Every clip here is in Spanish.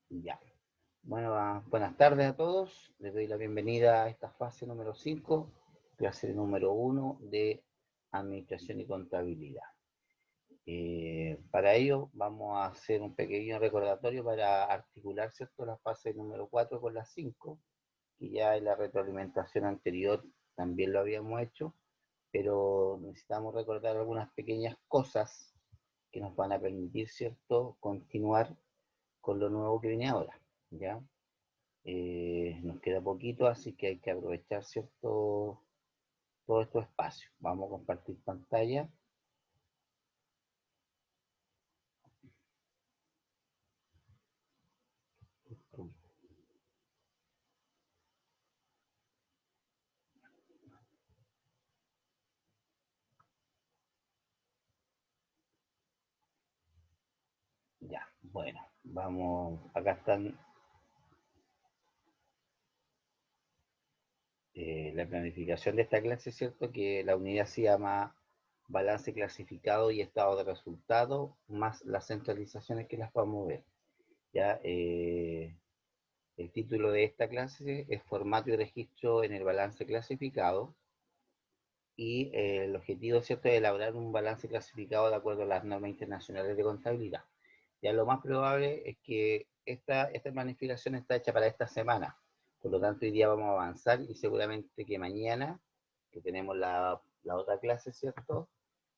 Ya. Bueno, buenas tardes a todos. Les doy la bienvenida a esta fase número 5, clase número 1 de Administración y Contabilidad. Para ello vamos a hacer un pequeño recordatorio para articular, ¿cierto?, la fase número 4 con la 5, que ya en la retroalimentación anterior también lo habíamos hecho, pero necesitamos recordar algunas pequeñas cosas que nos van a permitir, ¿cierto?, continuar con lo nuevo que viene ahora, ¿ya? Nos queda poquito, así que hay que aprovechar, ¿cierto?, todos estos espacios. Vamos a compartir pantalla. Ya, bueno, vamos, acá están la planificación de esta clase, ¿cierto? Que la unidad se llama balance clasificado y estado de resultado, más las centralizaciones que las vamos a ver. Ya, el título de esta clase es formato y registro en el balance clasificado, y el objetivo, ¿cierto?, es elaborar un balance clasificado de acuerdo a las normas internacionales de contabilidad. Ya lo más probable es que esta planificación está hecha para esta semana, por lo tanto hoy día vamos a avanzar y seguramente que mañana, que tenemos la otra clase, ¿cierto?,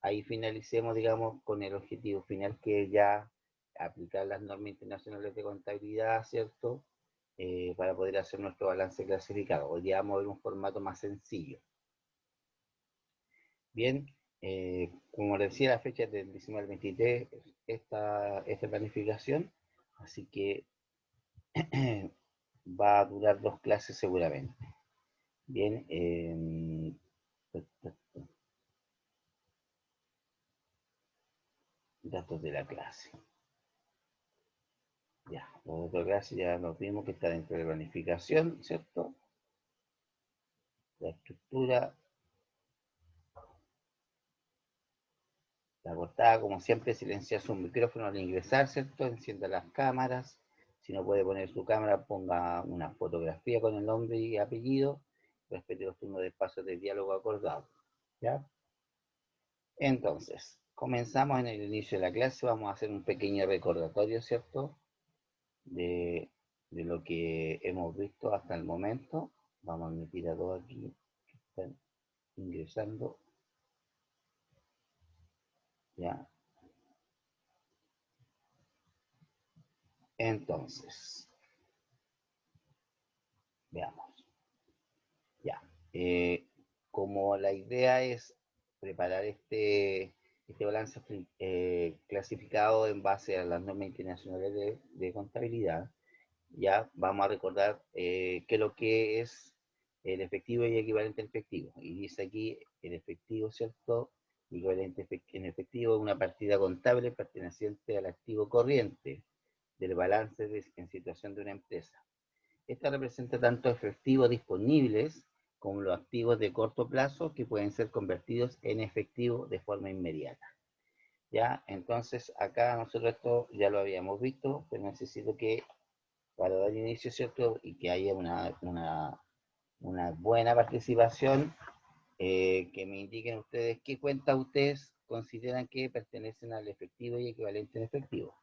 ahí finalicemos, digamos, con el objetivo final, que es ya aplicar las normas internacionales de contabilidad, ¿cierto?, para poder hacer nuestro balance clasificado. Hoy día vamos a ver un formato más sencillo. Bien, como les decía, la fecha es del 19 al 23, esta planificación, así que va a durar 2 clases seguramente. Bien, datos de la clase. Ya, la otra clase ya nos vimos que está dentro de la planificación, ¿cierto? La estructura, la portada, como siempre, silencia su micrófono al ingresar, ¿cierto? Encienda las cámaras. Si no puede poner su cámara, ponga una fotografía con el nombre y apellido. Respete los turnos de espacio de diálogo acordado. ¿Ya? Entonces, comenzamos en el inicio de la clase. Vamos a hacer un pequeño recordatorio, ¿cierto?, de lo que hemos visto hasta el momento. Vamos a admitir a todos aquí que están ingresando. ¿Ya? Entonces, veamos. Ya. Como la idea es preparar este balance clasificado en base a las normas internacionales de contabilidad, ya vamos a recordar qué es lo que es el efectivo y equivalente al efectivo. Y dice aquí el efectivo, ¿cierto? Equivalente en efectivo es una partida contable perteneciente al activo corriente del balance en situación de una empresa. Esta representa tanto efectivos disponibles como los activos de corto plazo que pueden ser convertidos en efectivo de forma inmediata. ¿Ya? Entonces, acá nosotros esto ya lo habíamos visto, pero necesito que, para dar inicio, ¿cierto?, y que haya una buena participación, que me indiquen ustedes qué cuentas ustedes consideran que pertenecen al efectivo y equivalente en efectivo.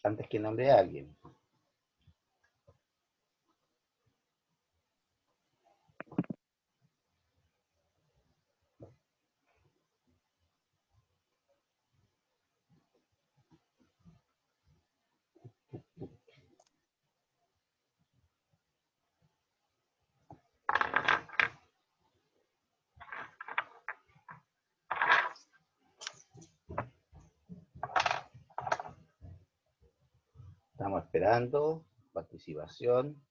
Antes que nombre a alguien. Estamos esperando participación.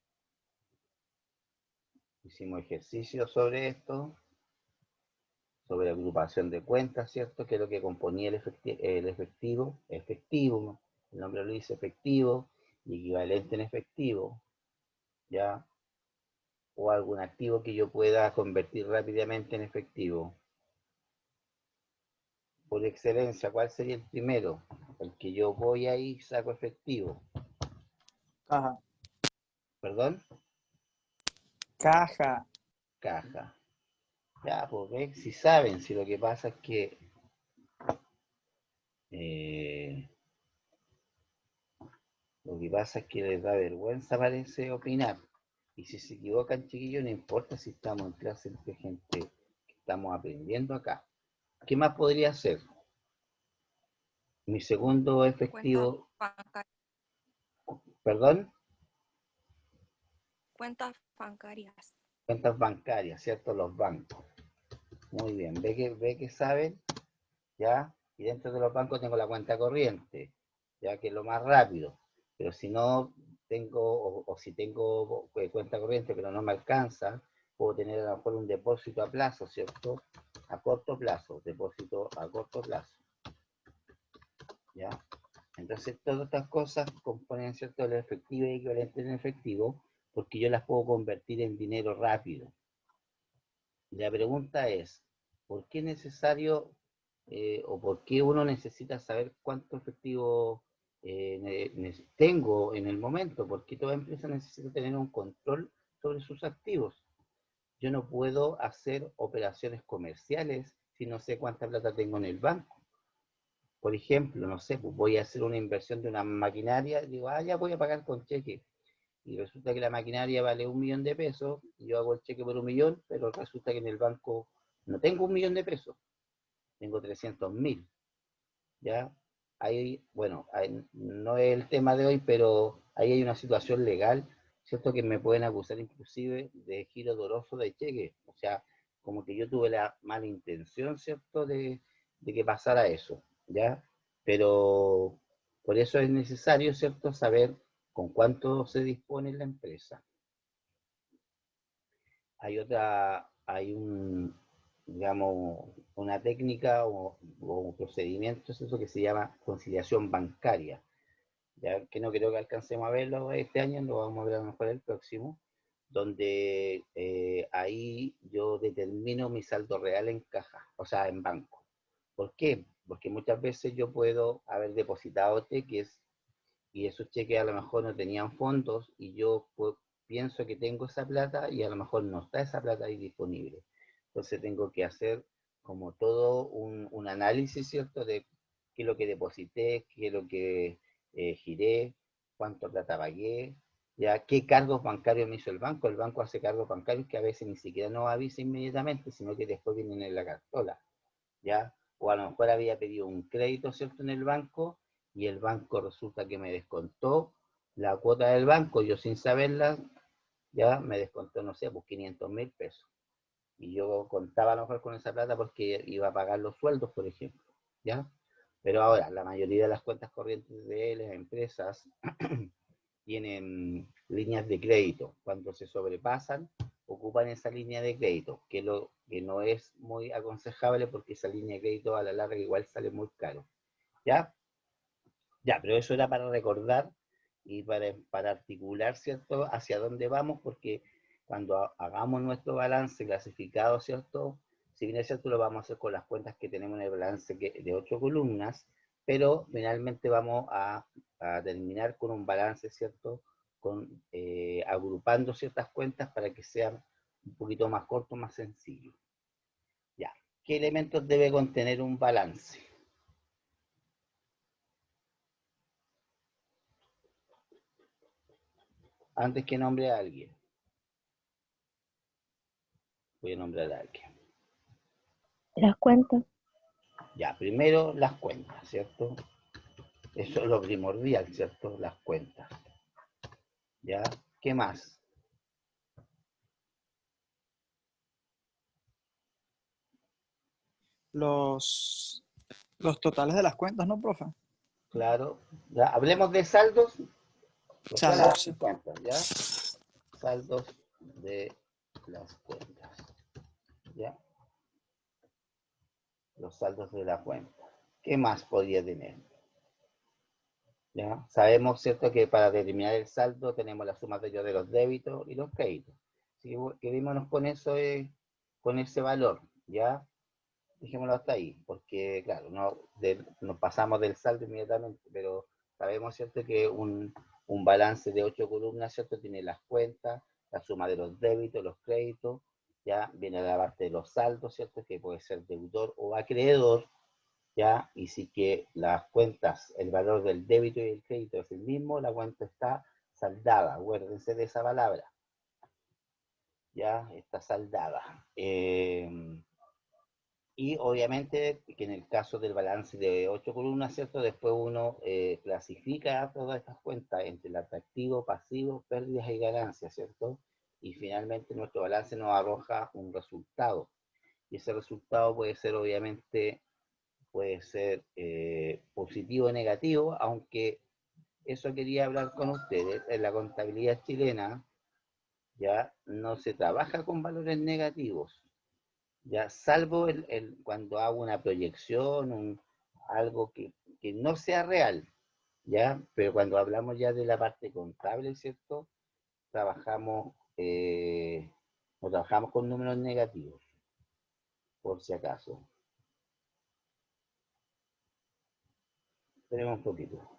Hicimos ejercicios sobre esto, sobre agrupación de cuentas, ¿cierto? Que es lo que componía el efectivo, ¿no? El nombre lo dice, efectivo y equivalente en efectivo, ¿ya? O algún activo que yo pueda convertir rápidamente en efectivo. Por excelencia, ¿cuál sería el primero? el que yo voy ahí y saco efectivo. Caja. ¿Perdón? Caja. Caja. Ya, pues ven, si saben, si lo que pasa es que lo que pasa es que les da vergüenza, parece, opinar. Y si se equivocan, chiquillos, no importa si estamos en clase entre gente que estamos aprendiendo acá. ¿Qué más podría hacer? Mi segundo Cuentas efectivo, bancarias. perdón, Cuentas bancarias. cuentas bancarias, ¿cierto? Los bancos. Muy bien, ve que saben, ¿ya? Y dentro de los bancos tengo la cuenta corriente, ya que es lo más rápido. Pero si no tengo, o si tengo cuenta corriente pero no me alcanza, puedo tener a lo mejor un depósito a plazo, ¿cierto? A corto plazo, depósito a corto plazo, ¿ya? Entonces todas estas cosas componen, ¿cierto?, el efectivo y equivalente en efectivo, porque yo las puedo convertir en dinero rápido. Y la pregunta es, ¿por qué es necesario o por qué uno necesita saber cuánto efectivo tengo en el momento? Porque toda empresa necesita tener un control sobre sus activos. Yo no puedo hacer operaciones comerciales si no sé cuánta plata tengo en el banco. Por ejemplo, no sé, pues voy a hacer una inversión de una maquinaria, digo, ya voy a pagar con cheque. Y resulta que la maquinaria vale 1.000.000 de pesos, y yo hago el cheque por 1.000.000, pero resulta que en el banco no tengo 1.000.000 de pesos, tengo 300.000, ¿ya? Ahí, bueno, ahí no es el tema de hoy, pero ahí hay una situación legal, ¿cierto? Que me pueden acusar inclusive de giro doloso de cheque, o sea, como que yo tuve la mala intención, ¿cierto? De que pasara eso, ¿ya? Pero por eso es necesario, ¿cierto?, saber con cuánto se dispone la empresa. Hay digamos, una técnica o un procedimiento, es eso que se llama conciliación bancaria, ya que no creo que alcancemos a verlo este año, lo vamos a ver a lo mejor el próximo, donde ahí yo determino mi saldo real en caja, o sea, en banco. ¿Por qué? Porque muchas veces yo puedo haber depositado cheques y esos cheques a lo mejor no tenían fondos y yo pienso que tengo esa plata y a lo mejor no está esa plata ahí disponible. Entonces tengo que hacer como todo un análisis, ¿cierto?, de qué es lo que deposité, qué es lo que giré, cuánto plata pagué, ya qué cargos bancarios me hizo el banco. El banco hace cargos bancarios que a veces ni siquiera nos avisa inmediatamente, sino que después vienen en la cartola, ¿ya? O a lo mejor había pedido un crédito, ¿cierto?, en el banco, y el banco resulta que me descontó la cuota del banco, yo sin saberla, ya me descontó, no sé, pues 500.000 pesos. Y yo contaba a lo mejor con esa plata porque iba a pagar los sueldos, por ejemplo, ¿ya? Pero ahora, la mayoría de las cuentas corrientes de las empresas tienen líneas de crédito. Cuando se sobrepasan, ocupan esa línea de crédito, que no es muy aconsejable porque esa línea de crédito a la larga igual sale muy caro. ¿Ya? Ya, pero eso era para recordar y para articular, ¿cierto?, hacia dónde vamos, porque cuando hagamos nuestro balance clasificado, ¿cierto?, si bien es cierto, lo vamos a hacer con las cuentas que tenemos en el balance de 8 columnas, pero finalmente vamos a terminar con un balance, ¿cierto?, agrupando ciertas cuentas para que sean un poquito más corto, más sencillo. Ya, ¿qué elementos debe contener un balance? Antes que nombre a alguien, voy a nombrar a alguien. Las cuentas. Ya, primero las cuentas, ¿cierto? Eso es lo primordial, ¿cierto? Las cuentas. ¿Ya? ¿Qué más? Los totales de las cuentas, ¿no, profe? Claro. ¿Ya? Hablemos de saldos. Los saldos Saldos, de sí. las cuentas, ¿ya? Saldos de las cuentas. ¿Ya? Los saldos de la cuenta. ¿Qué más podría tener? ¿Ya? Sabemos, ¿cierto?, que para determinar el saldo tenemos la suma de los débitos y los créditos. Así que quedémonos con eso, con ese valor, ¿ya? dejémoslo hasta ahí, porque claro, nos pasamos del saldo inmediatamente, pero sabemos, ¿cierto?, que un balance de 8 columnas, ¿cierto?, tiene las cuentas, la suma de los débitos, los créditos, ya viene la parte de los saldos, ¿cierto?, que puede ser deudor o acreedor, ya, y si que las cuentas, el valor del débito y el crédito es el mismo, la cuenta está saldada, acuérdense de esa palabra, ya, está saldada. Y obviamente que en el caso del balance de 8 columnas, ¿cierto? Después uno clasifica todas estas cuentas entre el atractivo, pasivo, pérdidas y ganancias, ¿cierto? Y finalmente nuestro balance nos arroja un resultado. Y ese resultado puede ser obviamente, positivo o negativo, aunque eso quería hablar con ustedes. En la contabilidad chilena ya no se trabaja con valores negativos, ya salvo cuando hago una proyección, algo que no sea real, ya, pero cuando hablamos ya de la parte contable, ¿cierto? Trabajamos, no trabajamos con números negativos, por si acaso. Esperemos un poquito.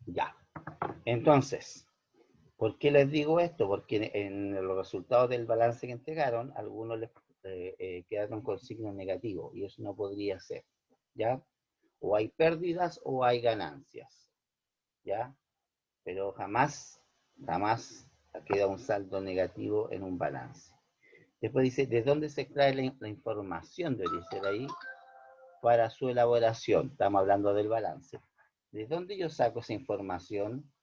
Ya, entonces, ¿por qué les digo esto? Porque en los resultados del balance que entregaron, algunos les quedaron con signos negativos y eso no podría ser, ¿ya? O hay pérdidas o hay ganancias, ¿ya? Pero jamás queda un saldo negativo en un balance. Después dice, ¿de dónde se extrae la información de origen ahí para su elaboración? Estamos hablando del balance. ¿De dónde yo saco esa información?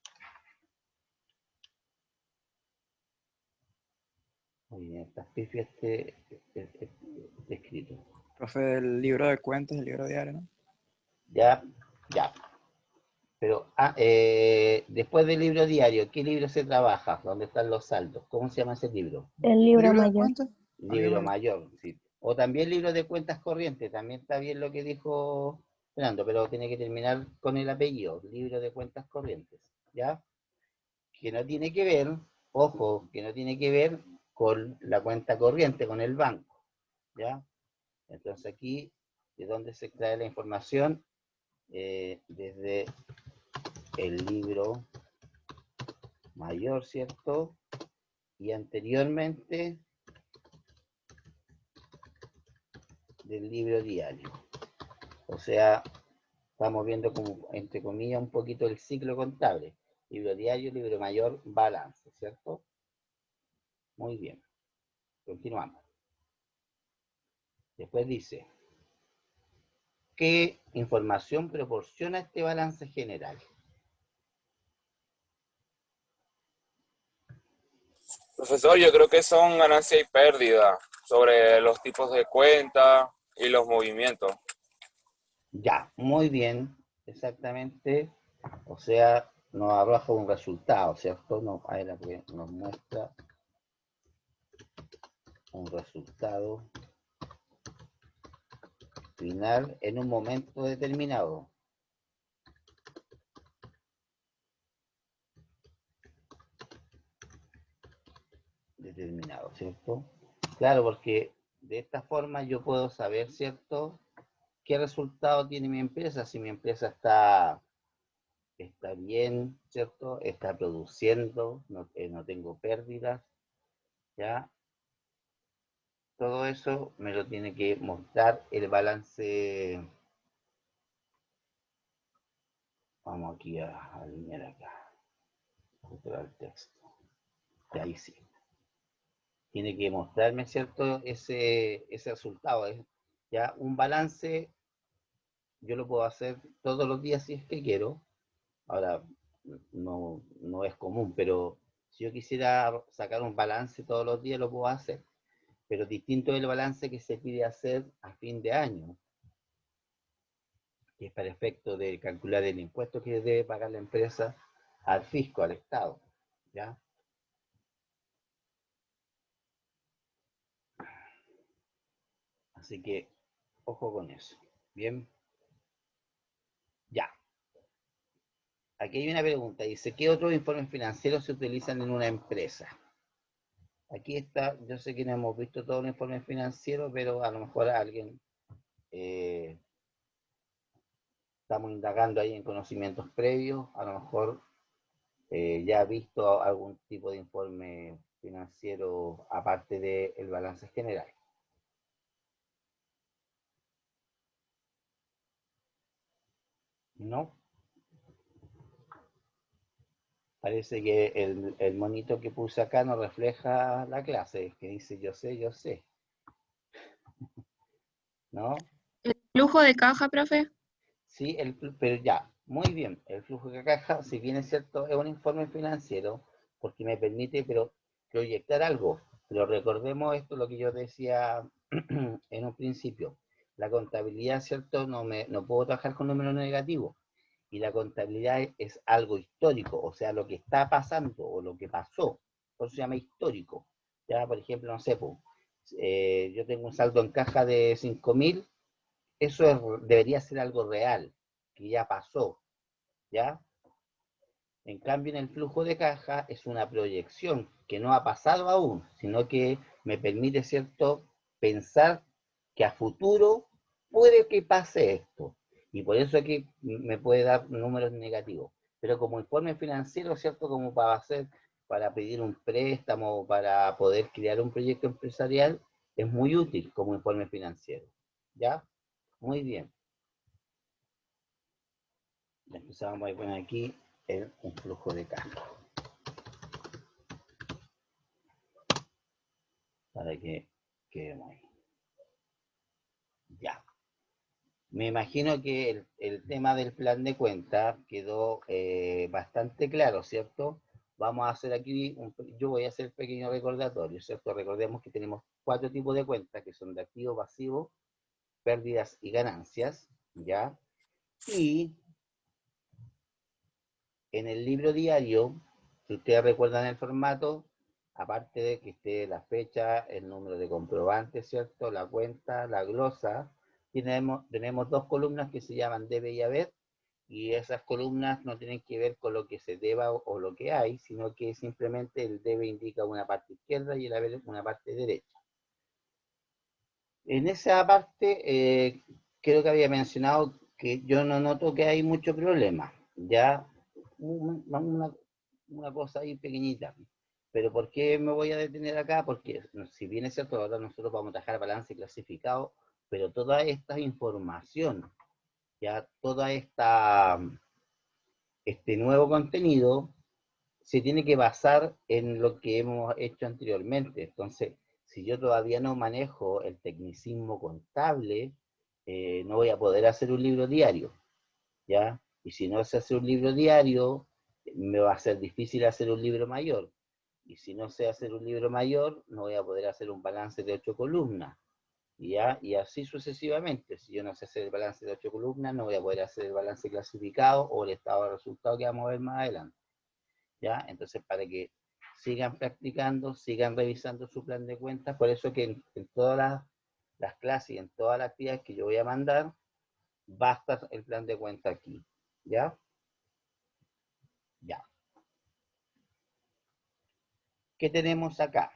Muy bien, está pifia este escrito. Profe, el libro de cuentas, el libro diario, ¿no? Ya, ya. Pero después del libro diario, ¿qué libro se trabaja? ¿Dónde están los saldos? ¿Cómo se llama ese libro? El ¿El libro libro de mayor. cuentas? Libro mayor, sí. O también libro de cuentas corrientes, también está bien lo que dijo Fernando, pero tiene que terminar con el apellido, libro de cuentas corrientes, ¿ya? Que no tiene que ver, ojo, que no tiene que ver con la cuenta corriente, con el banco, ¿ya? Entonces aquí, ¿de dónde se extrae la información? Desde el libro mayor, ¿cierto? Y anteriormente del libro diario. O sea, estamos viendo como, entre comillas, un poquito el ciclo contable. Libro diario, libro mayor, balance, ¿cierto? Muy bien. Continuamos. Después dice, ¿qué información proporciona este balance general? Profesor, yo creo que son ganancia y pérdida sobre los tipos de cuenta y los movimientos. Ya, muy bien, exactamente. O sea, nos arroja un resultado, ¿cierto? Ahí la que nos muestra un resultado final en un momento determinado. ¿Cierto? Claro, porque de esta forma yo puedo saber, ¿cierto?, qué resultado tiene mi empresa, si mi empresa está bien, ¿cierto? Está produciendo, no tengo pérdidas, ¿ya? Todo eso me lo tiene que mostrar el balance. Vamos aquí a alinear acá, mostrar el texto. Y ahí sí. Tiene que mostrarme, ¿cierto?, ese resultado. Ya un balance yo lo puedo hacer todos los días si es que quiero. Ahora, no es común, pero si yo quisiera sacar un balance todos los días, lo puedo hacer. Pero distinto es el balance que se pide hacer a fin de año, que es para efecto de calcular el impuesto que debe pagar la empresa al fisco, al Estado, ¿ya? Así que, ojo con eso. Bien. Ya. Aquí hay una pregunta. Dice, ¿qué otros informes financieros se utilizan en una empresa? Aquí está, yo sé que no hemos visto todo un informe financiero, pero a lo mejor alguien estamos indagando ahí en conocimientos previos, a lo mejor ya ha visto algún tipo de informe financiero aparte del balance general. ¿No? Parece que el monito que puse acá no refleja la clase, que dice yo sé, ¿no? ¿El flujo de caja, profe? Sí, pero ya, muy bien, el flujo de caja, si bien es cierto, es un informe financiero, porque me permite proyectar algo, pero recordemos esto, lo que yo decía en un principio, la contabilidad, ¿cierto? No puedo trabajar con números negativos, y la contabilidad es algo histórico, o sea, lo que está pasando o lo que pasó, por eso se llama histórico. Ya, por ejemplo, no sé, pues, yo tengo un saldo en caja de 5.000, debería ser algo real, que ya pasó, ¿ya? En cambio, en el flujo de caja es una proyección que no ha pasado aún, sino que me permite, ¿cierto?, pensar que a futuro puede que pase esto. Y por eso aquí me puede dar números negativos. Pero como informe financiero, ¿cierto?, como para pedir un préstamo, para poder crear un proyecto empresarial, es muy útil como informe financiero. ¿Ya? Muy bien. Entonces vamos a poner aquí un flujo de caja. Para que quedemos ahí. Ya. Me imagino que el tema del plan de cuenta quedó bastante claro, ¿cierto? Vamos a hacer aquí, yo voy a hacer un pequeño recordatorio, ¿cierto? Recordemos que tenemos 4 tipos de cuentas, que son de activo, pasivo, pérdidas y ganancias, ¿ya? Y en el libro diario, si ustedes recuerdan el formato, aparte de que esté la fecha, el número de comprobantes, ¿cierto? La cuenta, la glosa, tenemos 2 columnas que se llaman debe y haber, y esas columnas no tienen que ver con lo que se deba o lo que hay, sino que simplemente el debe indica una parte izquierda y el haber una parte derecha. En esa parte, creo que había mencionado que yo no noto que hay mucho problema, ya una cosa ahí pequeñita. Pero ¿por qué me voy a detener acá? Porque si bien es cierto, ahora nosotros vamos a trabajar balance clasificado, pero toda esta información, ya toda este nuevo contenido se tiene que basar en lo que hemos hecho anteriormente. Entonces, si yo todavía no manejo el tecnicismo contable, no voy a poder hacer un libro diario, ¿ya? Y si no sé hacer un libro diario, me va a ser difícil hacer un libro mayor. Y si no sé hacer un libro mayor, no voy a poder hacer un balance de 8 columnas. ¿Ya? Y así sucesivamente. Si yo no sé hacer el balance de 8 columnas, no voy a poder hacer el balance clasificado o el estado de resultado que vamos a ver más adelante. ¿Ya? Entonces, para que sigan practicando, sigan revisando su plan de cuentas, por eso que en todas las clases y en todas las actividades que yo voy a mandar, va a estar el plan de cuenta aquí. ¿Ya? Ya. ¿Qué tenemos acá?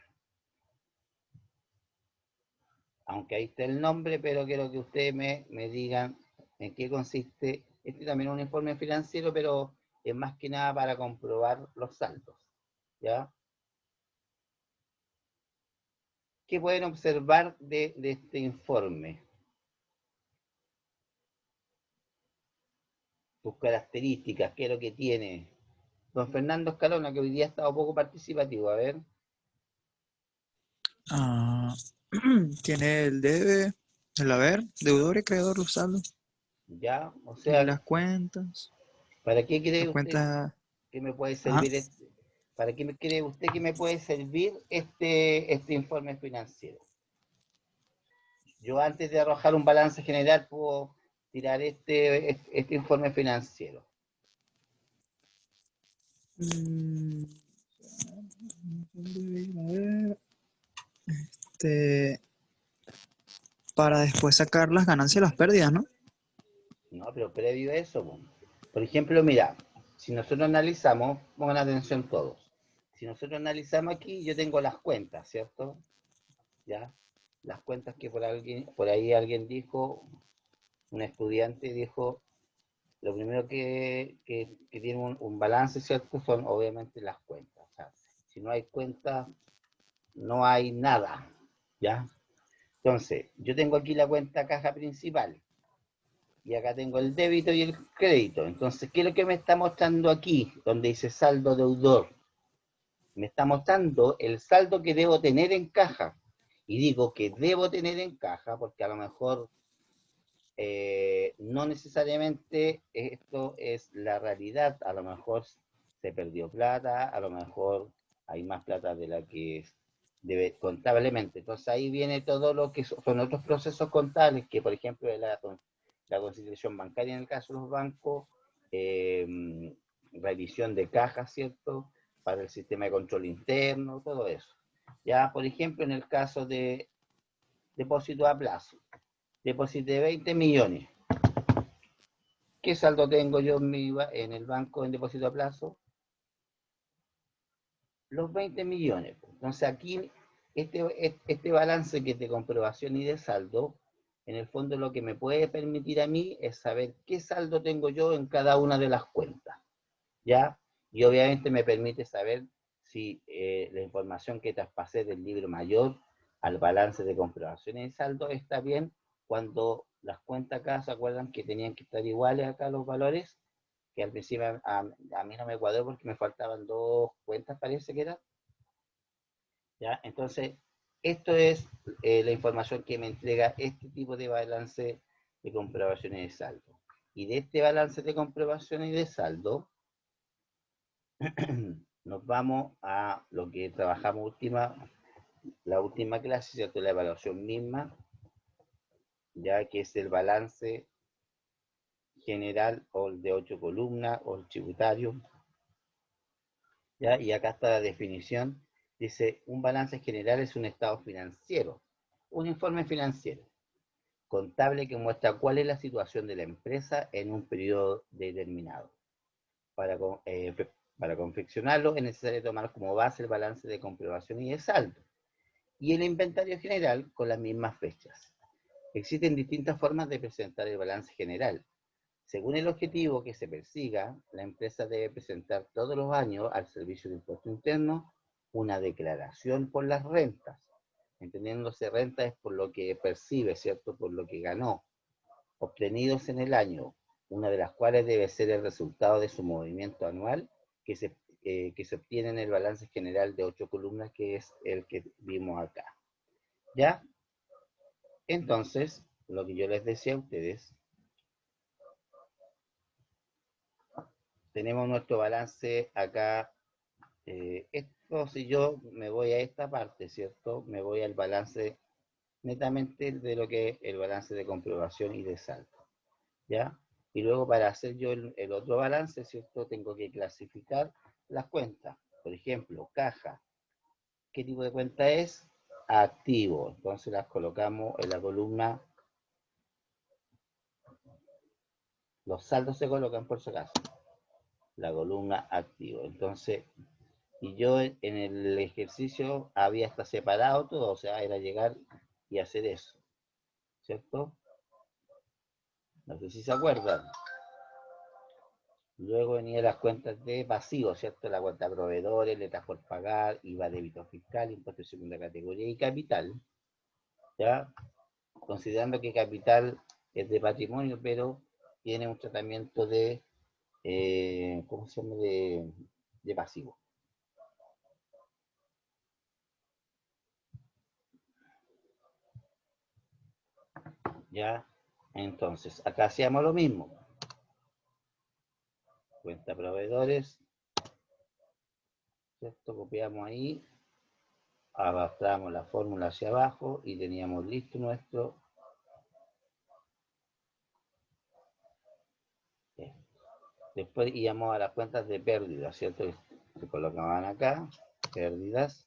Aunque ahí está el nombre, pero quiero que ustedes me digan en qué consiste. Este también es un informe financiero, pero es más que nada para comprobar los saldos. ¿Ya? ¿Qué pueden observar de este informe? Sus características, qué es lo que tiene. Don Fernando Escalona, que hoy día ha estado poco participativo, a ver. Ah, tiene el debe, el haber, deudor y creador, los saldos. Ya, o Y sea, las cuentas. ¿para qué cree Las usted cuentas. que me puede Ajá. servir ¿para qué cree usted que me puede servir este informe financiero? Yo antes de arrojar un balance general puedo tirar este informe financiero. mm, a ver, este, para después sacar las ganancias y las pérdidas, ¿no? No, pero previo a eso, po. Por ejemplo, mira, si nosotros analizamos, pongan atención todos. Si nosotros analizamos aquí, yo tengo las cuentas, ¿cierto? ¿Ya? Las cuentas que por ahí alguien dijo, un estudiante dijo, lo primero que tiene un balance, ¿cierto? Son obviamente las cuentas. O sea, si no hay cuentas, no hay nada, ¿ya? Entonces, yo tengo aquí la cuenta caja principal. Y acá tengo el débito y el crédito. Entonces, ¿qué es lo que me está mostrando aquí? Donde dice saldo deudor. Me está mostrando el saldo que debo tener en caja. Y digo que debo tener en caja porque a lo mejor no necesariamente esto es la realidad. A lo mejor se perdió plata, a lo mejor hay más plata de la que debe contablemente. Entonces ahí viene todo lo que son otros procesos contables, que por ejemplo la conciliación bancaria en el caso de los bancos, revisión de cajas, ¿cierto? Para el sistema de control interno, todo eso. Ya, por ejemplo, en el caso de depósito a plazo, deposité 20 millones. ¿Qué saldo tengo yo en el banco en depósito a plazo? Los 20 millones. Entonces aquí, este balance que es de comprobación y de saldo, en el fondo lo que me puede permitir a mí es saber qué saldo tengo yo en cada una de las cuentas, ¿ya? Y obviamente me permite saber si la información que traspasé del libro mayor al balance de comprobación y de saldo está bien cuando las cuentas acá se acuerdan que tenían que estar iguales acá los valores, que al principio a mí no me cuadró porque me faltaban dos cuentas, parece que era. ¿Ya? Entonces, esto es la información que me entrega este tipo de balance de comprobación y de saldo. Y de este balance de comprobación y de saldo, nos vamos a lo que trabajamos la última clase, ¿cierto? La evaluación misma, ya que es el balance general o el de 8 columnas o el tributario, ¿ya? Y acá está la definición. Dice, un balance general es un estado financiero, un informe financiero, contable que muestra cuál es la situación de la empresa en un periodo determinado. Para confeccionarlo es necesario tomar como base el balance de comprobación y de saldo y el inventario general con las mismas fechas. Existen distintas formas de presentar el balance general. Según el objetivo que se persiga, la empresa debe presentar todos los años al Servicio de Impuesto Interno una declaración por las rentas. Entendiéndose renta es por lo que percibe, ¿cierto? Por lo que ganó, obtenidos en el año, una de las cuales debe ser el resultado de su movimiento anual que se obtiene en el balance general de 8 columnas, que es el que vimos acá. ¿Ya? Entonces, lo que yo les decía a ustedes, tenemos nuestro balance acá. Esto, si yo me voy a esta parte, ¿cierto? Me voy al balance netamente de lo que es el balance de comprobación y de saldo, ¿ya? Y luego para hacer yo el otro balance, ¿cierto? Tengo que clasificar las cuentas. Por ejemplo, caja. ¿Qué tipo de cuenta es? Activo. Entonces las colocamos en la columna. Los saldos se colocan por si acaso. La columna activo. Entonces, y yo en el ejercicio había hasta separado todo, o sea, era llegar y hacer eso, ¿cierto? No sé si se acuerdan. Luego venían las cuentas de pasivo, ¿cierto? La cuenta de proveedores, letras por pagar, IVA, débito fiscal, impuesto de segunda categoría y capital, ¿ya? Considerando que capital es de patrimonio, pero tiene un tratamiento de, ¿cómo se llama? De pasivo. ¿Ya? Entonces, acá hacíamos lo mismo. Cuenta proveedores, ¿cierto? Copiamos ahí, arrastramos la fórmula hacia abajo y teníamos listo nuestro. Después íbamos a las cuentas de pérdidas, ¿cierto? Se colocaban acá, pérdidas.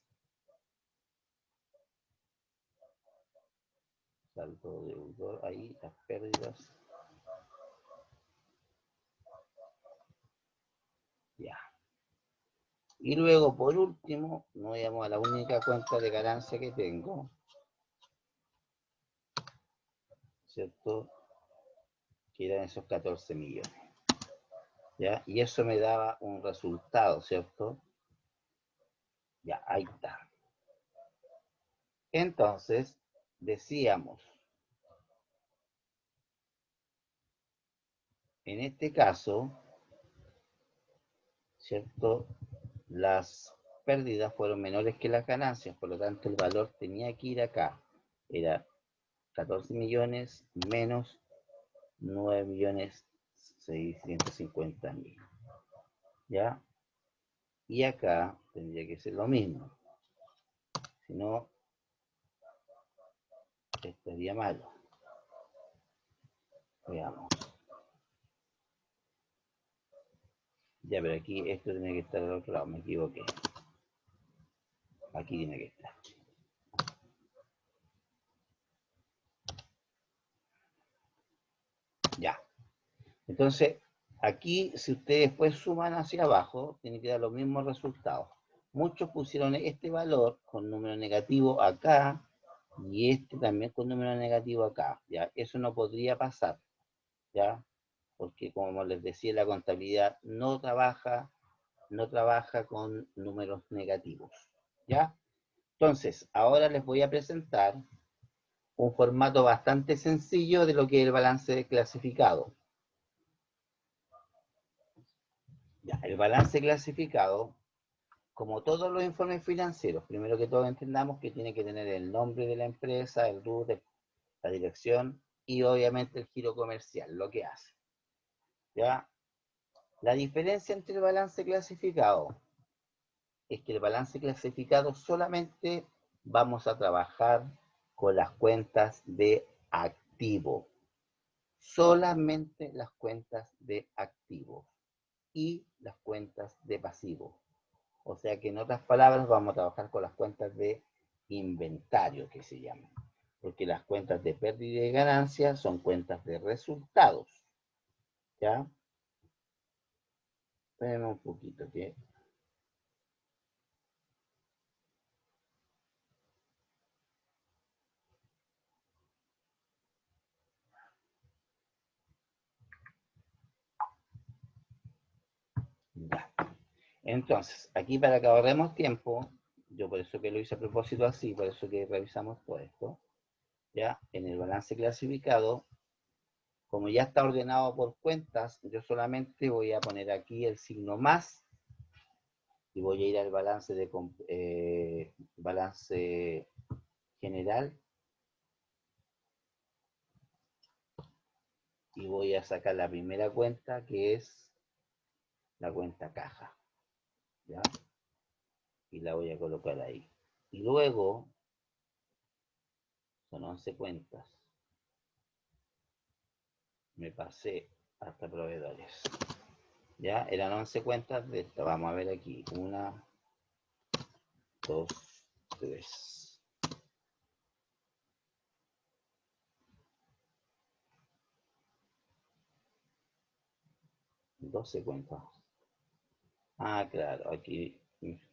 saldo deudor, ahí las pérdidas. Ya. Y luego, por último, nos vamos a la única cuenta de ganancia que tengo, ¿cierto? Que eran esos 14 millones. ¿Ya? Y eso me daba un resultado, ¿cierto? Ya, ahí está. Entonces, decíamos, en este caso, ¿cierto? Las pérdidas fueron menores que las ganancias, por lo tanto el valor tenía que ir acá. Era 14 millones menos 9.650.000. ¿Ya? Y acá tendría que ser lo mismo. Si no, estaría malo. Veamos. Ya, pero aquí esto tiene que estar al otro lado, me equivoqué. Aquí tiene que estar. Ya. Entonces, aquí, si ustedes después suman hacia abajo, tienen que dar los mismos resultados. Muchos pusieron este valor con número negativo acá y este también con número negativo acá. ¿Ya? Eso no podría pasar, ¿ya? Porque como les decía, la contabilidad no trabaja con números negativos, ¿ya? Entonces, ahora les voy a presentar un formato bastante sencillo de lo que es el balance clasificado. Ya, el balance clasificado, como todos los informes financieros, primero que todo entendamos que tiene que tener el nombre de la empresa, el RUT, la dirección y obviamente el giro comercial, lo que hace. ¿Ya? La diferencia entre el balance clasificado es que el balance clasificado solamente vamos a trabajar con las cuentas de activo. Solamente las cuentas de activo y las cuentas de pasivo. O sea que en otras palabras vamos a trabajar con las cuentas de inventario que se llaman. Porque las cuentas de pérdida y ganancia son cuentas de resultados. ¿Ya? Espérenme un poquito que... Ya. Entonces, aquí para que ahorremos tiempo, yo por eso que lo hice a propósito así, por eso que revisamos todo esto, ¿ya? En el balance clasificado, como ya está ordenado por cuentas, yo solamente voy a poner aquí el signo más y voy a ir al balance de balance general y voy a sacar la primera cuenta que es la cuenta caja, ¿ya? Y la voy a colocar ahí. Y luego son 11 cuentas. Me pasé hasta proveedores. Ya, eran 11 cuentas de esta. Vamos a ver aquí. 1, 2, 3. ¿12 cuentas? Ah, claro, aquí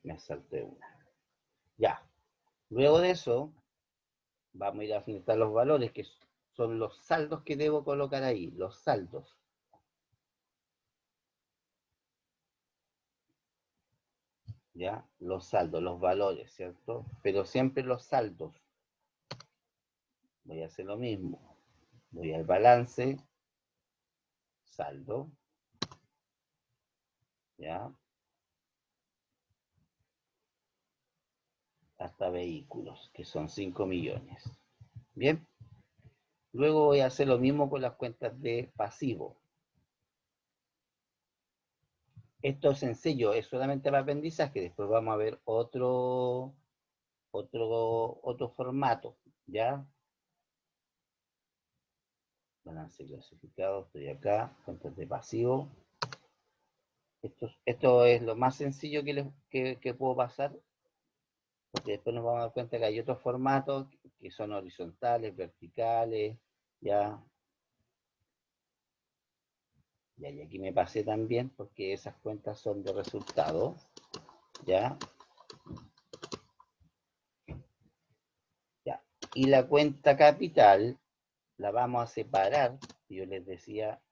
me salté una. Ya. Luego de eso, vamos a ir a afinitar los valores, que son los saldos que debo colocar ahí. Los saldos. ¿Ya? Los saldos, los valores, ¿cierto? Pero siempre los saldos. Voy a hacer lo mismo. Voy al balance, saldo, ¿ya? Hasta vehículos, que son 5 millones. Bien. Luego voy a hacer lo mismo con las cuentas de pasivo. Esto es sencillo, es solamente para aprendizaje. Después vamos a ver otro formato, ¿ya? Balance clasificado, estoy acá, cuentas de pasivo. Esto es lo más sencillo que puedo pasar. Porque después nos vamos a dar cuenta que hay otros formatos que son horizontales, verticales, ya. Y aquí me pasé también porque esas cuentas son de resultado, ya. Ya. Y la cuenta capital la vamos a separar. Yo les decía,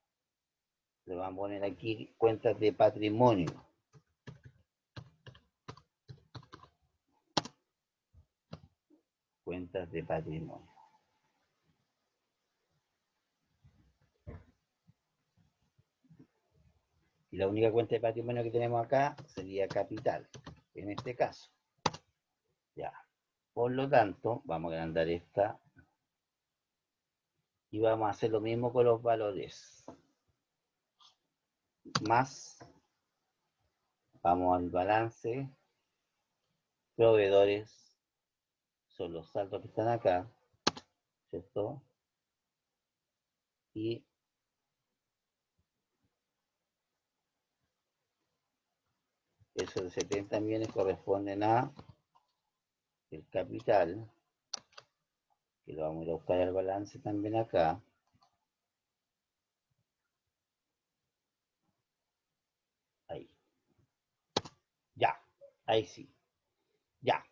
le vamos a poner aquí cuentas de patrimonio. Cuentas de patrimonio. Y la única cuenta de patrimonio que tenemos acá sería capital, en este caso. Ya. Por lo tanto, vamos a agrandar esta. Y vamos a hacer lo mismo con los valores. Más. Vamos al balance. Proveedores. Son los saldos que están acá. ¿Cierto? Y esos de 70 millones corresponden a el capital, que lo vamos a ir a buscar al balance también acá. Ahí. Ya, ahí sí. Ya.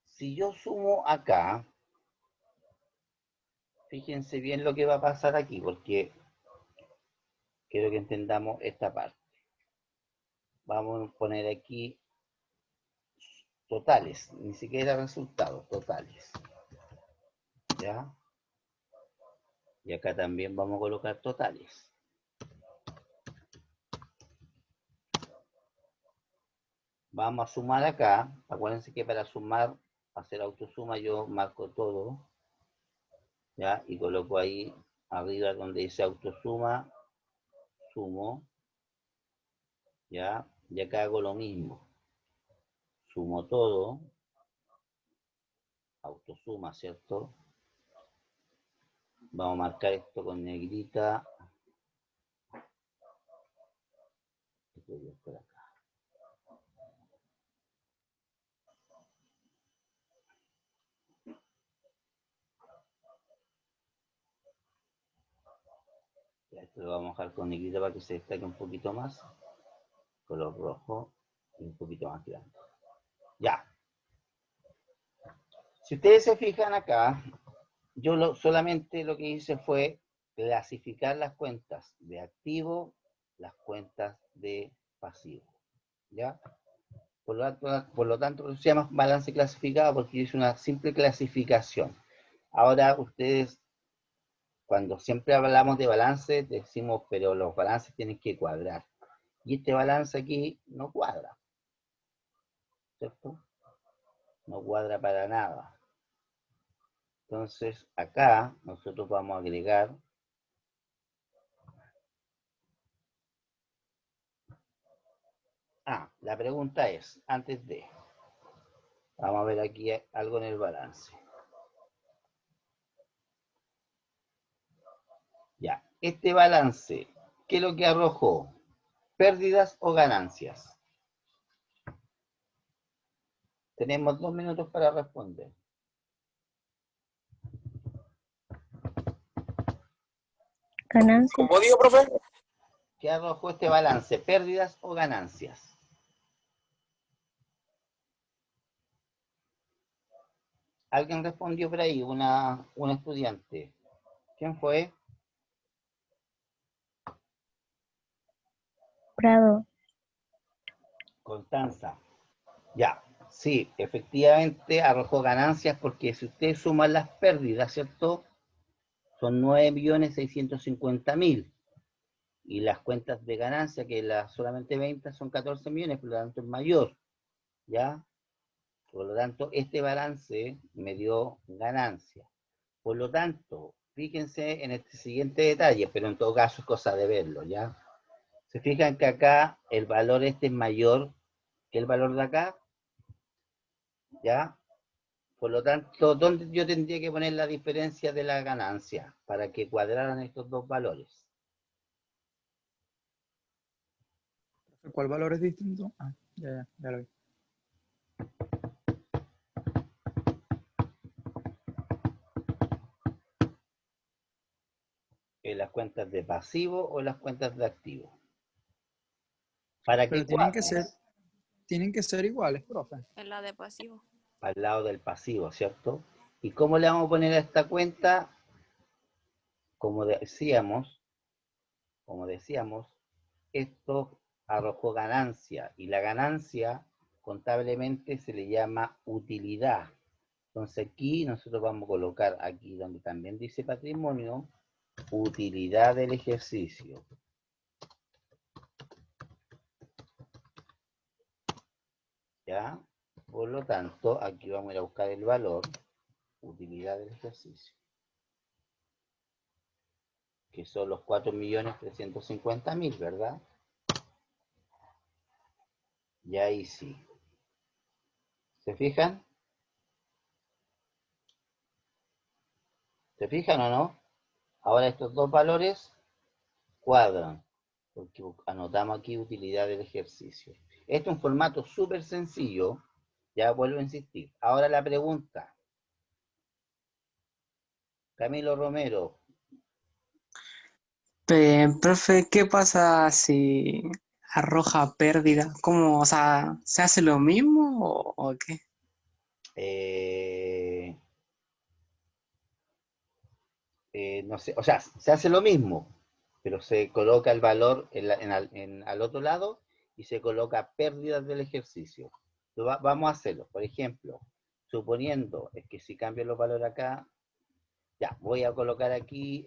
Si yo sumo acá, fíjense bien lo que va a pasar aquí, porque quiero que entendamos esta parte. Vamos a poner aquí totales, ni siquiera resultados, totales. ¿Ya? Y acá también vamos a colocar totales. Vamos a sumar acá. Acuérdense que para sumar, hacer autosuma, yo marco todo. ¿Ya? Y coloco ahí arriba donde dice autosuma, sumo. ¿Ya? Y acá hago lo mismo. Sumo todo. Autosuma, ¿cierto? Vamos a marcar esto con negrita. Por acá. Ya, esto lo vamos a dejar con negrita para que se destaque un poquito más. Color rojo y un poquito más grande. Ya. Si ustedes se fijan acá, yo solamente lo que hice fue clasificar las cuentas de activo, las cuentas de pasivo. ¿Ya? Por lo tanto, se llama balance clasificado porque es una simple clasificación. Ahora ustedes, cuando siempre hablamos de balance, decimos, pero los balances tienen que cuadrar. Y este balance aquí no cuadra. ¿Cierto? No cuadra para nada. Entonces, acá nosotros vamos a agregar la pregunta es, antes de, vamos a ver aquí algo en el balance. Ya, este balance, ¿qué es lo que arrojó? ¿Pérdidas o ganancias? Tenemos 2 minutos para responder. Ganancias. ¿Cómo dijo, profe? ¿Qué arrojó este balance? ¿Pérdidas o ganancias? Alguien respondió por ahí, una estudiante. ¿Quién fue? Prado. Constanza. Ya, sí, efectivamente arrojó ganancias porque si ustedes suman las pérdidas, ¿cierto? Son 9.650.000. Y las cuentas de ganancia, que las solamente ventas son 14 millones, por lo tanto es mayor. ¿Ya? Por lo tanto, este balance me dio ganancia. Por lo tanto, fíjense en este siguiente detalle, pero en todo caso es cosa de verlo, ¿ya? Se fijan que acá el valor este es mayor que el valor de acá, ¿ya? Por lo tanto, ¿dónde yo tendría que poner la diferencia de la ganancia para que cuadraran estos dos valores? ¿Cuál valor es distinto? Ah, Ya lo vi. ¿Las cuentas de pasivo o las cuentas de activo? ¿Para Pero qué cuadran? tienen que ser iguales, profe. En la de pasivo. Al lado del pasivo, ¿cierto? ¿Y cómo le vamos a poner a esta cuenta? Como decíamos, esto arrojó ganancia, y la ganancia contablemente se le llama utilidad. Entonces aquí nosotros vamos a colocar, aquí donde también dice patrimonio, utilidad del ejercicio. ¿Ya? Por lo tanto, aquí vamos a ir a buscar el valor, utilidad del ejercicio, que son los 4.350.000, ¿verdad? Y ahí sí. ¿Se fijan? ¿Se fijan o no? Ahora estos dos valores cuadran, porque anotamos aquí utilidad del ejercicio. Este es un formato súper sencillo, ya vuelvo a insistir. Ahora la pregunta. Camilo Romero, Profe, ¿qué pasa si arroja pérdida? ¿Cómo, o sea, se hace lo mismo o qué? no sé, o sea, se hace lo mismo, pero se coloca el valor al otro lado y se coloca pérdidas del ejercicio. Vamos a hacerlo. Por ejemplo, suponiendo es que si cambio los valores acá, ya, voy a colocar aquí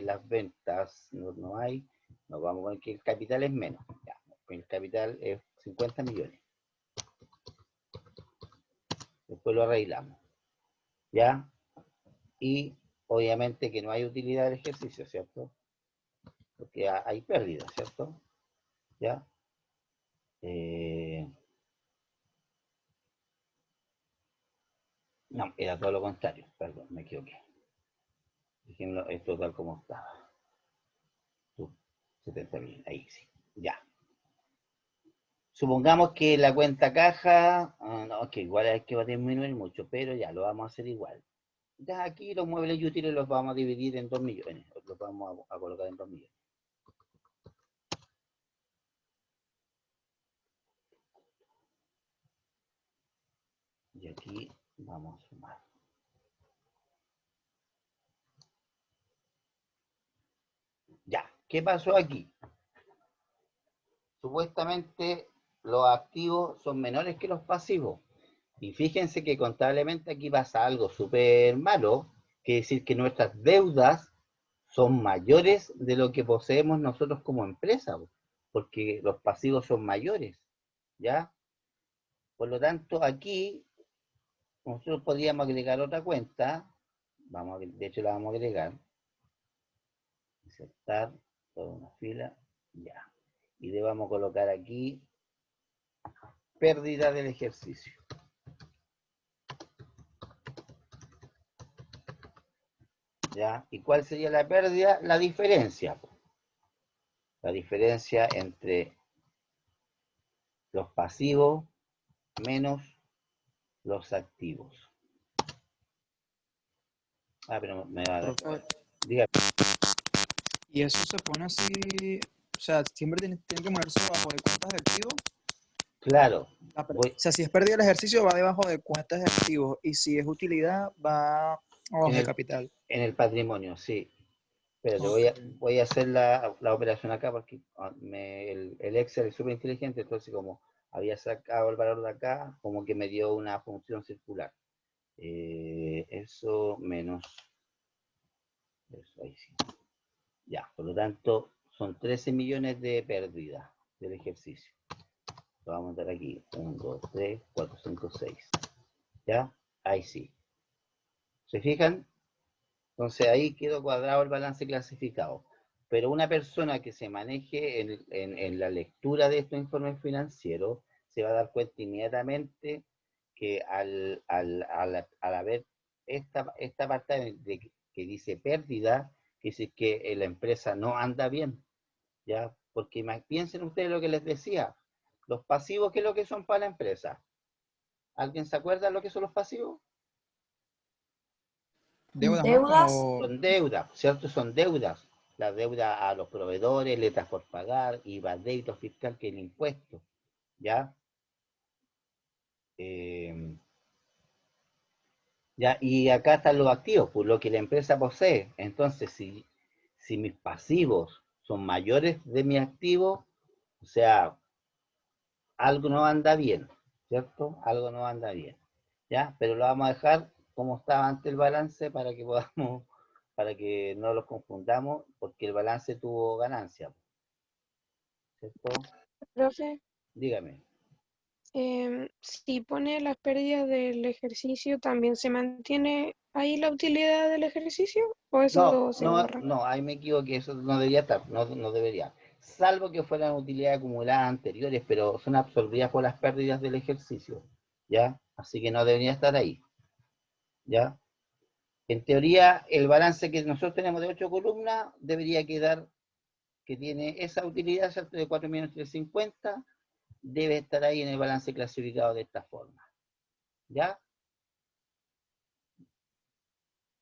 las ventas, no hay, nos vamos con que el capital es menos, ya, el capital es 50 millones. Después lo arreglamos, ¿ya? Y obviamente que no hay utilidad del ejercicio, ¿cierto? Porque hay pérdidas, ¿cierto? ¿Ya? No, era todo lo contrario, perdón, me equivoqué. Dejémoslo esto tal como estaba. 70.000, ahí sí, ya. Supongamos que la cuenta caja, no, que igual hay que disminuir mucho, pero ya lo vamos a hacer igual. Ya aquí los muebles y útiles los vamos a dividir en 2 millones, los vamos a colocar en 2 millones. Y aquí vamos a sumar. Ya, ¿qué pasó aquí? Supuestamente los activos son menores que los pasivos. Y fíjense que contablemente aquí pasa algo súper malo, que es decir que nuestras deudas son mayores de lo que poseemos nosotros como empresa, porque los pasivos son mayores, ¿ya? Por lo tanto, aquí nosotros podríamos agregar otra cuenta, de hecho la vamos a agregar, insertar toda una fila, ya. Y le vamos a colocar aquí pérdida del ejercicio. ¿Ya? ¿Y cuál sería la pérdida? La diferencia. La diferencia entre los pasivos menos los activos. Ah, pero me va a dar. Profe, Dígame. y eso se pone así, o sea, siempre tiene que ponerse bajo de cuentas de activos. Claro. O sea, si es pérdida del ejercicio, va debajo de cuentas de activos. Y si es utilidad, va abajo de capital. En el patrimonio, sí. Pero Ok. voy a hacer la operación acá porque el Excel es súper inteligente, entonces como había sacado el valor de acá, como que me dio una función circular. Eso menos eso, ahí sí. Ya, por lo tanto, son 13 millones de pérdida del ejercicio. Lo vamos a dar aquí. 1, 2, 3, 4, 5, 6. ¿Ya? Ahí sí. ¿Se fijan? Entonces ahí quedó cuadrado el balance clasificado. Pero una persona que se maneje en la lectura de estos informes financieros se va a dar cuenta inmediatamente que al haber esta parte que dice pérdida, que dice que la empresa no anda bien, ¿ya? Porque piensen ustedes lo que les decía, Los pasivos, ¿qué es lo que son para la empresa? ¿Alguien se acuerda lo que son los pasivos? Deudas, ¿no? Deudas. Como Son deudas, ¿cierto? Son deudas. La deuda a los proveedores, letras por pagar, IVA, débito fiscal, que es el impuesto, ¿ya? Ya, y acá están los activos, pues lo que la empresa posee. Entonces, si mis pasivos son mayores de mis activos, o sea, algo no anda bien, ¿cierto? Algo no anda bien, ¿ya? Pero lo vamos a dejar como estaba antes el balance para que podamos, para que no los confundamos, porque el balance tuvo ganancia, ¿cierto? Profe, Dígame. si pone las pérdidas del ejercicio, ¿también se mantiene ahí la utilidad del ejercicio o No, eso se no, borra? no, ahí me equivoqué, eso no debería estar, no, no debería. Salvo que fueran utilidades acumuladas anteriores, pero son absorbidas por las pérdidas del ejercicio, ¿ya? Así que no debería estar ahí, ¿ya? En teoría, el balance que nosotros tenemos de 8 columnas debería quedar, que tiene esa utilidad, ¿cierto? De 4.350, debe estar ahí en el balance clasificado de esta forma, ¿ya?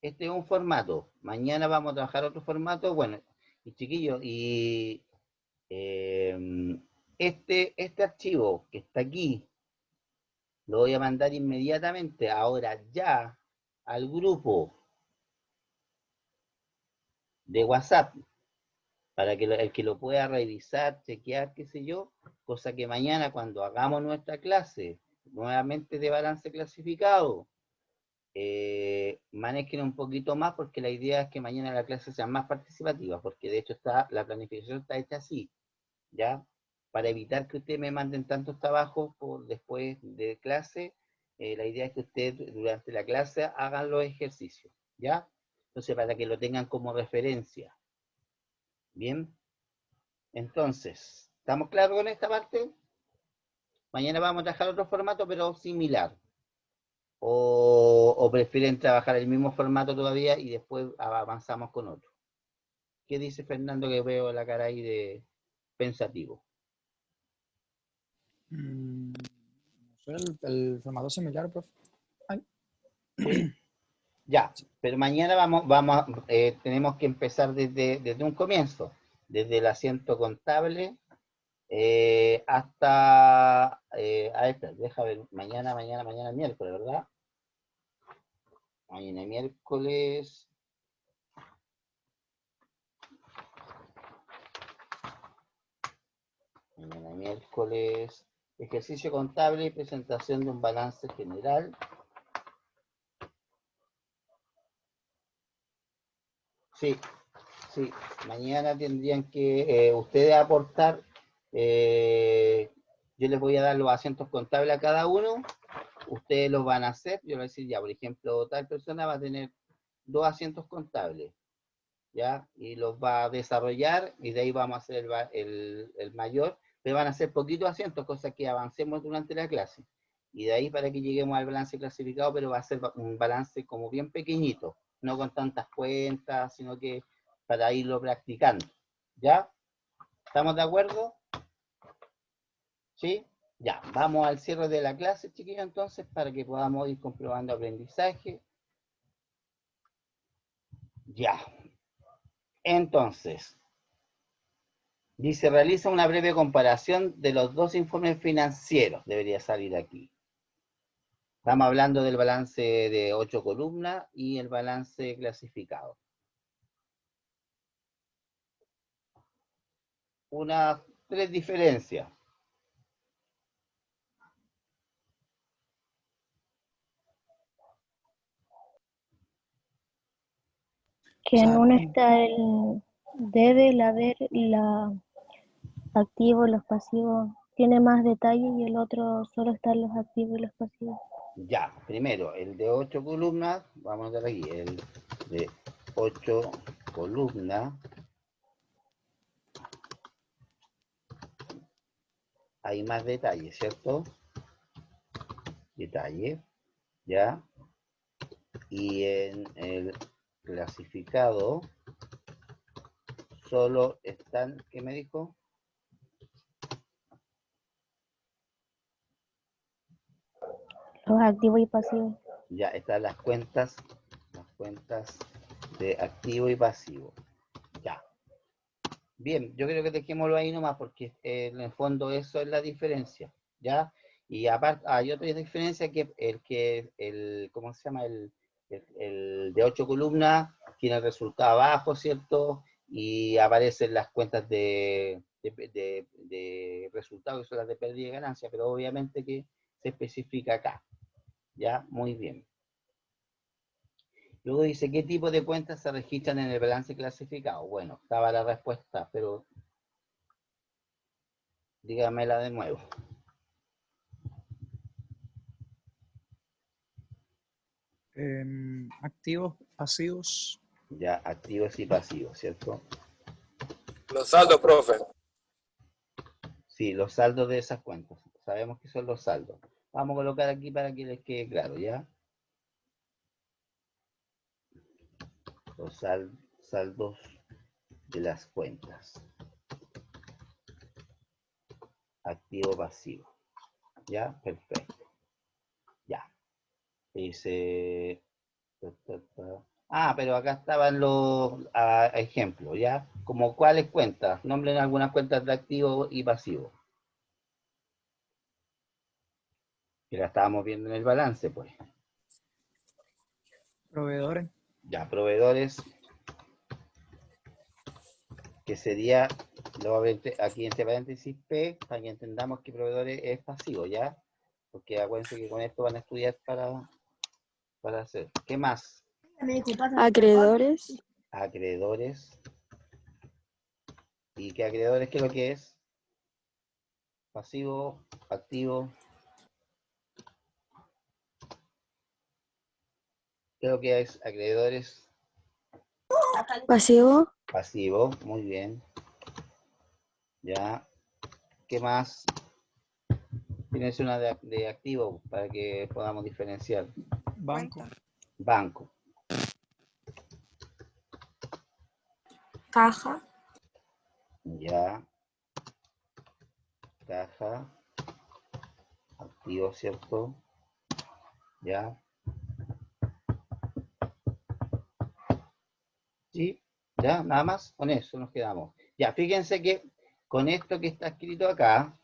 Este es un formato. Mañana vamos a trabajar otro formato. Bueno, y chiquillos, y este archivo que está aquí, lo voy a mandar inmediatamente, ahora ya, al grupo de WhatsApp, para que el que lo pueda revisar, chequear, qué sé yo, cosa que mañana cuando hagamos nuestra clase, nuevamente de balance clasificado, manejen un poquito más, porque la idea es que mañana la clase sea más participativa, porque de hecho la planificación está hecha así, ¿ya? Para evitar que ustedes me manden tantos trabajos por después de clase, la idea es que ustedes durante la clase hagan los ejercicios, ¿ya? Entonces, para que lo tengan como referencia. ¿Bien? Entonces, ¿estamos claros con esta parte? Mañana vamos a trabajar otro formato, pero similar. O prefieren trabajar el mismo formato todavía y después avanzamos con otro. ¿Qué dice Fernando, que veo la cara ahí de pensativo? no sé, el formato similar, profe. Ay, ¿Sí? Ya, pero mañana tenemos que empezar desde un comienzo, desde el asiento contable hasta, espera, deja ver, mañana miércoles, ¿verdad? Mañana miércoles, ejercicio contable y presentación de un balance general. Sí, sí, mañana tendrían que ustedes aportar, yo les voy a dar los asientos contables a cada uno, ustedes los van a hacer, yo les voy a decir ya, por ejemplo, tal persona va a tener 2 asientos contables, ¿ya? Y los va a desarrollar y de ahí vamos a hacer el mayor, pero van a ser poquitos asientos, cosa que avancemos durante la clase. Y de ahí para que lleguemos al balance clasificado, pero va a ser un balance como bien pequeñito, no con tantas cuentas, sino que para irlo practicando. ¿Ya? ¿Estamos de acuerdo? ¿Sí? Ya, vamos al cierre de la clase, chiquillos, entonces, para que podamos ir comprobando aprendizaje. Ya. Entonces, dice, realiza una breve comparación de los dos informes financieros. Debería salir aquí. Estamos hablando del balance de 8 columnas y el balance clasificado. Unas 3 diferencias. o Que en sea, uno está el debe, el haber, la activos, los pasivos. Tiene más detalle y el otro solo están los activos y los pasivos. Ya, primero, el de 8 columnas, vamos a ver aquí, el de 8 columnas. Hay más detalles, ¿cierto? Detalle, ¿ya? Y en el clasificado solo están, ¿qué me dijo? Los activos y pasivos. Ya están las cuentas de activo y pasivo. Ya. Bien, yo creo que dejémoslo ahí nomás porque en el fondo eso es la diferencia, ¿ya? Y aparte hay otra diferencia que ¿cómo se llama? El de 8 columnas tiene el resultado abajo, ¿cierto? Y aparecen las cuentas de resultados que son las de pérdida y ganancia, pero obviamente que se especifica acá, ¿ya? Muy bien. Luego dice, ¿qué tipo de cuentas se registran en el balance clasificado? Bueno, estaba la respuesta, pero dígamela de nuevo. Activos, pasivos. Ya, activos y pasivos, ¿cierto? Los saldos, profe. Sí, los saldos de esas cuentas. Sabemos que son los saldos. Vamos a colocar aquí para que les quede claro, ¿ya? Los saldos de las cuentas. Activo, pasivo. ¿Ya? Perfecto. Ya. Dice... Ah, pero acá estaban los ejemplos, ¿ya? Como cuáles cuentas. Nombren algunas cuentas de activo y pasivo. Que la estábamos viendo en el balance, pues. Proveedores. Ya, proveedores. Que sería, nuevamente, aquí entre paréntesis P, para que entendamos que proveedores es pasivo, ¿ya? Porque acuérdense que con esto van a estudiar para hacer. ¿Qué más? Acreedores. Acreedores. ¿Y qué acreedores qué es lo que es? Pasivo, activo. ¿Qué es lo que es acreedores? Pasivo. Pasivo, muy bien. Ya. ¿Qué más? Tienes una de activo para que podamos diferenciar. Banco. Banco. Caja. Ya. Caja. Activo, ¿cierto? Ya. ¿Sí? Ya, nada más. Con eso nos quedamos. Ya, fíjense que con esto que está escrito acá,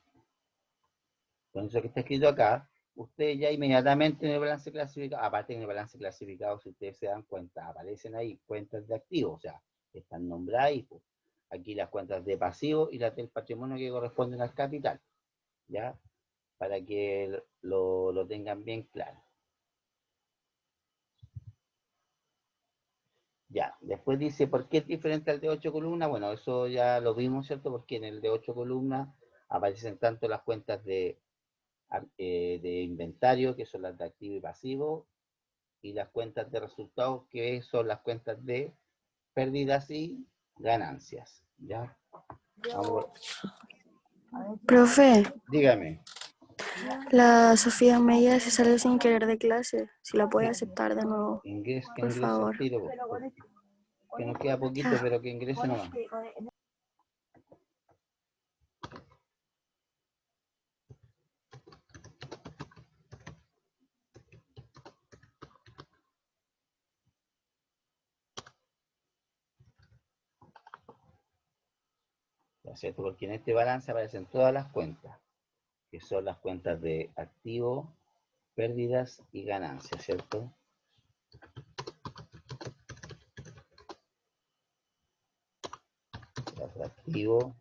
ustedes ya inmediatamente en el balance clasificado, aparte en el balance clasificado, si ustedes se dan cuenta, aparecen ahí cuentas de activos, o sea, están nombradas ahí, pues. Aquí las cuentas de pasivo y las del patrimonio que corresponden al capital, ¿ya? Para que lo tengan bien claro. Ya, después dice, ¿por qué es diferente al de 8 columnas? Bueno, eso ya lo vimos, ¿cierto? Porque en el de 8 columnas aparecen tanto las cuentas de inventario, que son las de activo y pasivo, y las cuentas de resultados, que son las cuentas de pérdidas y ganancias. ¿Ya? Vamos. Profe, Dígame. la Sofía Meya se sale sin querer de clase. Si la puede aceptar de nuevo, Que por ingrese al favor. tiro, que nos queda poquito, pero que ingrese nomás. ¿Cierto? Porque en este balance aparecen todas las cuentas, que son las cuentas de activo, pérdidas y ganancias, ¿cierto? Las de activo,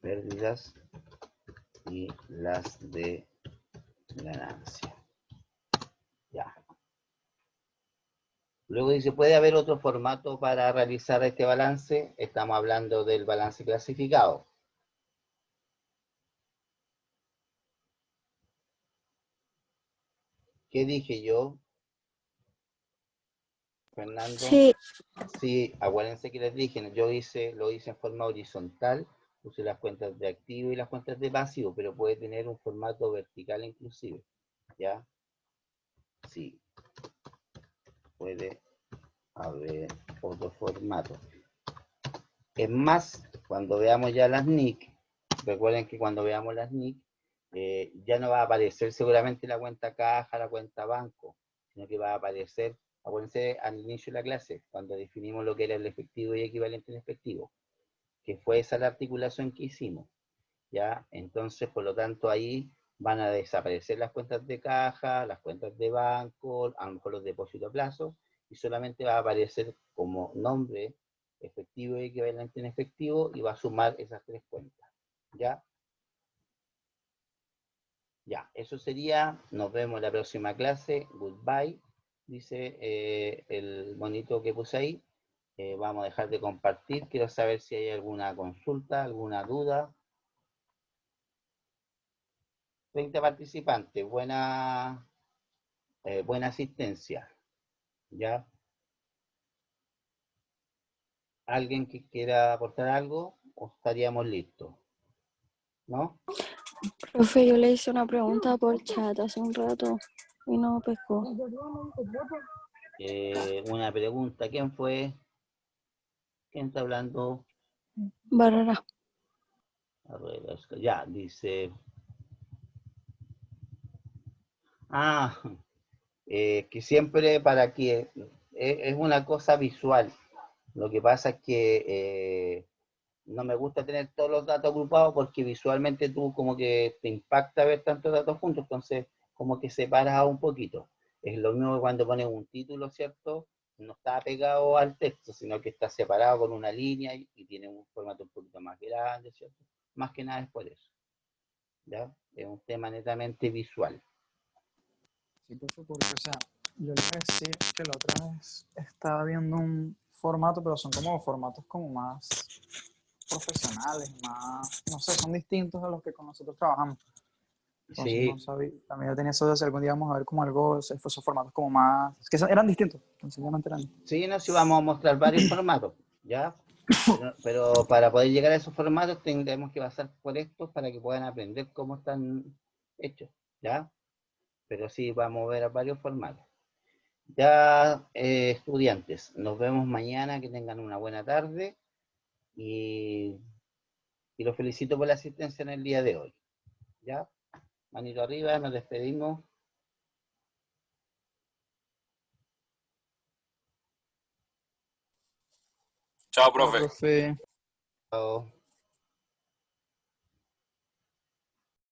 pérdidas y las de ganancia. Ya. Luego dice, ¿puede haber otro formato para realizar este balance? Estamos hablando del balance clasificado. ¿Qué dije yo, Fernando? Sí, Sí, acuérdense que les dije, lo hice en forma horizontal, puse las cuentas de activo y las cuentas de pasivo, pero puede tener un formato vertical inclusive, ¿ya? Sí, puede haber otro formato. Es más, cuando veamos ya las NIC, recuerden que cuando veamos las NIC, ya no va a aparecer seguramente la cuenta caja, la cuenta banco, sino que va a aparecer, acuérdense, al inicio de la clase, cuando definimos lo que era el efectivo y equivalente en efectivo, que fue esa la articulación que hicimos, ¿ya? Entonces, por lo tanto, ahí van a desaparecer las cuentas de caja, las cuentas de banco, a lo mejor los depósitos a plazo, y solamente va a aparecer como nombre efectivo y equivalente en efectivo, y va a sumar esas tres cuentas, ¿ya? Ya, eso sería, nos vemos en la próxima clase, goodbye, dice el monito que puse ahí. Vamos a dejar de compartir, quiero saber si hay alguna consulta, alguna duda. 30 participantes, buena asistencia, ¿ya? ¿Alguien que quiera aportar algo o estaríamos listos? ¿No? Profe, yo le hice una pregunta por chat hace un rato y no pescó. Una pregunta, ¿quién fue? ¿Quién está hablando? Barrera. A ver, ya, dice... Ah, que siempre para que... es una cosa visual. Lo que pasa es que no me gusta tener todos los datos agrupados porque visualmente tú como que te impacta ver tantos datos juntos, entonces como que separas un poquito. Es lo mismo que cuando pones un título, ¿cierto? No está pegado al texto, sino que está separado con una línea y tiene un formato un poquito más grande, ¿cierto? Más que nada es por eso, ¿ya? Es un tema netamente visual. Sí, profe, porque, o sea, yo les decía que la otra vez estaba viendo un formato, pero son como formatos como más profesionales, más, no sé, son distintos a los que con nosotros trabajamos. Entonces no Sí, sabía, también yo tenía eso de si algún día vamos a ver como algo, esos formatos como más, que eran distintos, sencillamente eran. sí, no, sí vamos a mostrar varios formatos, ¿ya? Pero para poder llegar a esos formatos tendremos que pasar por estos para que puedan aprender cómo están hechos, ¿ya? Pero sí, vamos a ver a varios formatos. Ya, estudiantes, nos vemos mañana, que tengan una buena tarde y los felicito por la asistencia en el día de hoy, ¿ya? Manito arriba, nos despedimos. Chao, Chao, profe. profe. Chao.